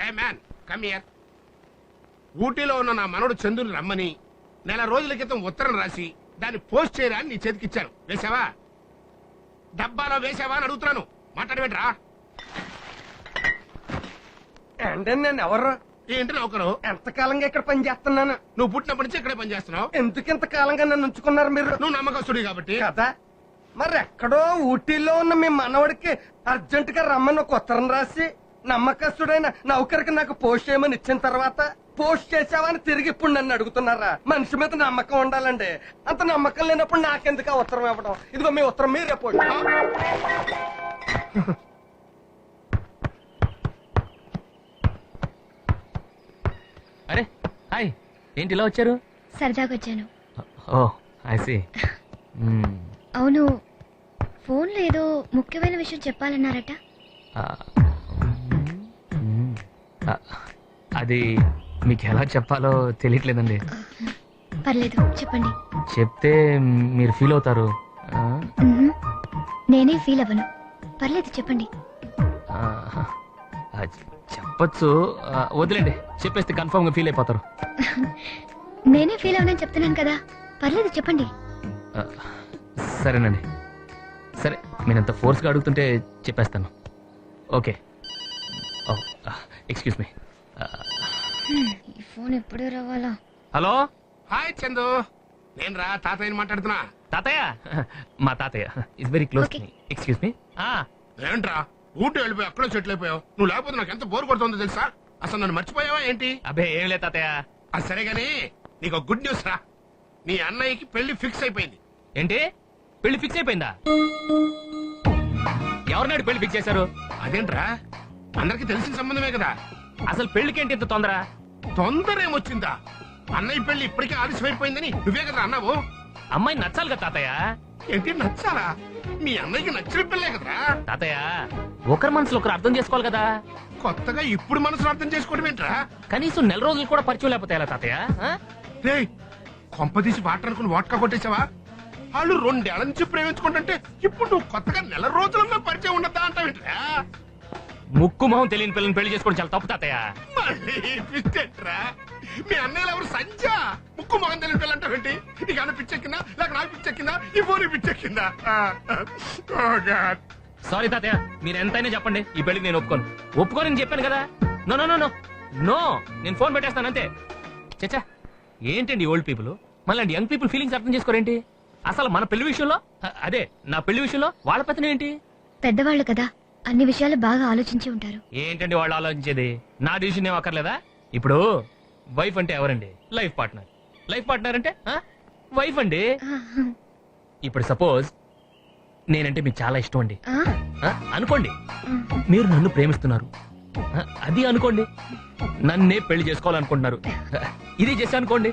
A man come here. ఊటీలో ఉన్న నా మనవడు చందుని రమ్మని నెల రోజుల క్రితం ఉత్తరం రాసి దాన్ని పోస్ట్ చేయరా అని నీ చేతికిచ్చాను. వేసావా? డబ్బాలో వేసావా అని అడుగుతున్నాను. మాట్లాడబెట్రా. అంటే నేను ఎవరు? ఏంటి నౌకరు? ఎంతకాలంగా ఇక్కడ పని చేస్తున్నాను. నువ్వు పుట్టినప్పటి నుంచి ఇక్కడే పని చేస్తున్నావు. ఎందుకు ఇంతకాలంగా నన్ను ఉంచుకున్నారు మీరు? నువ్వు నమ్మకస్తుడి కాబట్టి కదా. మరి ఎక్కడో ఊటీలో ఉన్న మీ మనవడికి అర్జెంట్ గా రమ్మని ఒక ఉత్తరం రాసి నమ్మకస్తుడైన నౌకరికి నాకు పోస్ట్ చేయమని ఇచ్చిన తర్వాత పోస్ట్ చేసావని తిరిగి ఇప్పుడు నన్ను అడుగుతున్నారా? మనిషి మీద నమ్మకం ఉండాలండి. అంత నమ్మకం లేనప్పుడు నాకెందుకు ఆ ఉత్తరం ఇవ్వడం? ఇదిగో మీ ఉత్తరం మీరే పోస్ట్. అరే హాయ్, ఏంటి ఇలా వచ్చారు? సరదాగా వచ్చాను. ఓ ఐ సీ. అవును, ఫోన్లో ఏదో ముఖ్యమైన విషయం చెప్పాలన్నారట. అది మీకు ఎలా చెప్పాలో తెలియట్లేదండి. పర్లేదు, చెప్పండి. చెప్తే మీరు ఫీల్ అవుతారు. నేనే ఫీల్ అవ్వను. పర్లేదు, చెప్పండి. చెప్పచ్చు, వదిలేండి. చెప్పేస్తే కన్ఫర్మ్ గా ఫీల్ అయిపోతారు. నేనే ఫీల్ అవ్వనని చెప్తున్నాను కదా. పర్లేదు, చెప్పండి. సరేనండి, సరే. నేను అంత ఫోర్స్గా అడుగుతుంటే చెప్పేస్తాను. ఓకే. Excuse me. ఈ ఫోన్ ఎప్పుడు రావాలా? హలో. హాయ్ చందు, నేను రా తాతయ్యని మాట్లాడుతున్నా. తాతయ్య? మా తాతయ్య is very close. Okay. Excuse me. ఏంట్రా ఊటీ వెళ్ళిపోయి అక్కడో సెటిల్ అయిపోయావు? నువ్వు లేకపోతే నాకు ఎంత బోర్ కొడుతుందో తెలుసా? అసలు నన్ను మర్చిపోయావా ఏంటి? అబ్బే ఏం లేదు తాతయ్య. అది సరే గానీ నీకు గుడ్ న్యూస్ రా. నీ అన్నయ్యకి పెళ్లి ఫిక్స్ అయిపోయింది. ఏంటి, పెళ్లి ఫిక్స్ అయిపోయిందా? ఎవరినాడు పెళ్లి ఫిక్స్ చేశారు? అదేంట్రా, అందరికి తెలిసిన సంబంధమే కదా. అసలు పెళ్లికి ఏంటి ఇంత తొందర? తొందర ఏమొచ్చిందా? అన్నయ్య పెళ్లి ఇప్పటికే ఆలస్యం అయిపోయిందని నువ్వే కదా అన్నావు. అమ్మాయి నచ్చాలి కదా తాతయ్య. ఏంటి నచ్చాలా? మీ అన్నయ్యకి నచ్చిన పెళ్ళే కదరా. తాతయ్య, ఒకరి మనసులో ఒకరు అర్థం చేసుకోవాలి కదా. కొత్తగా ఇప్పుడు మనసును అర్థం చేసుకోవడం ఏంట్రా? కనీసం నెల రోజులు కూడా పరిచయం లేకపోతే ఎలా తాతయ్య? రేయ్, కొంపదీసి వాటర్ అనుకుని వాట్కా కొట్టేసావా? వాళ్ళు 2 ఏళ్ల నుంచి ప్రేమించుకుంటుంటే ఇప్పుడు నువ్వు కొత్తగా నెల రోజులన్నా పరిచయం ఉండద్దా అంటావేంట్రా? ముక్కు మొహం తెలియని పిల్లని పెళ్లి చేసుకోవడం చాలా తప్పు తాతయ్య. మళ్ళీ పిచ్చెట్రా? మీ అన్నయ్యలు ఎవరు సంజ? ముక్కు మొహం తెలియని పిల్ల అంటావేంటి? నీకు అన్న పిచ్చెక్కిందా లేక నాకు పిచ్చెక్కిందా? ఈ ఫోన్ పిచ్చెక్కిందా? సారీ తాతయ్య, మీరు ఎంతైనా చెప్పండి, ఈ పెళ్లికి నేను ఒప్పుకోనని చెప్పాను కదా. No no no no no, నేను ఫోన్ పెట్టేస్తాను అంతే. చచ్చా, ఏంటండి ఓల్డ్ పీపుల్ మళ్ళీ యంగ్ పీపుల్ ఫీలింగ్స్ అర్థం చేసుకోరేంటి? అసలు మన పెళ్లి విషయంలో, అదే నా పెళ్లి విషయంలో వాళ్ళ పత్రం ఏంటి? పెద్దవాళ్ళు కదా, అన్ని విషయాలు బాగా ఆలోచించి ఉంటారు. ఏంటండి వాళ్ళు ఆలోచించేది? నా డిసిషన్ ఏం అక్కర్లేదా? ఇప్పుడు వైఫ్ అంటే ఎవరండి? Life partner. లైఫ్ పార్ట్నర్ అంటే వైఫ్ అండి. ఇప్పుడు సపోజ్ నేనంటే మీకు చాలా ఇష్టం అండి అనుకోండి. మీరు నన్ను ప్రేమిస్తున్నారు అది అనుకోండి. నన్నే పెళ్లి చేసుకోవాలనుకుంటున్నారు ఇది చేసి అనుకోండి.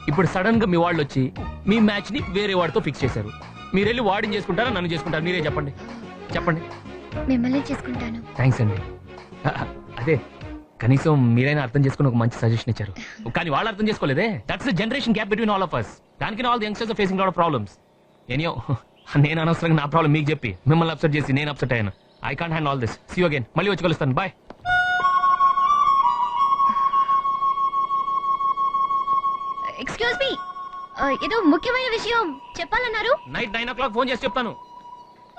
ఇప్పుడు సడన్ గా మీ వాళ్ళు వచ్చి మీ మ్యాచ్ ని వేరే వాడితో ఫిక్స్ చేశారు. మీరు వెళ్ళి వాడిని చేసుకుంటారా నన్ను చేసుకుంటారు? మీరే చెప్పండి. చెప్పండి. మిమ్మల్ని చేసుకుంటాను. థ్యాంక్స్ అండి. అదే కనీసం మీరైనా అర్థం చేసుకుని ఒక మంచి సజెషన్ ఇచ్చారు. కానీ వాళ్ళు అర్థం చేసుకోలేదే. That's the generation gap between all of us. దానికి all the youngsters are facing lot of problems. ఎనియో, నేను అనవసరంగా నా ప్రాబ్లం మీకు చెప్పి మిమ్మల్ని అప్సెట్ చేసి నేను అప్సెట్ అయ్యాను. I can't handle all this. See you again. మళ్ళీ వచ్చి కలుస్తాను. బాయ్. ఎక్స్క్యూజ్ మీ, ఏదో ముఖ్యమైన విషయం చెప్పాలన్నారు. నైట్ 9 o'clock ఫోన్ చేసి చెప్తాను.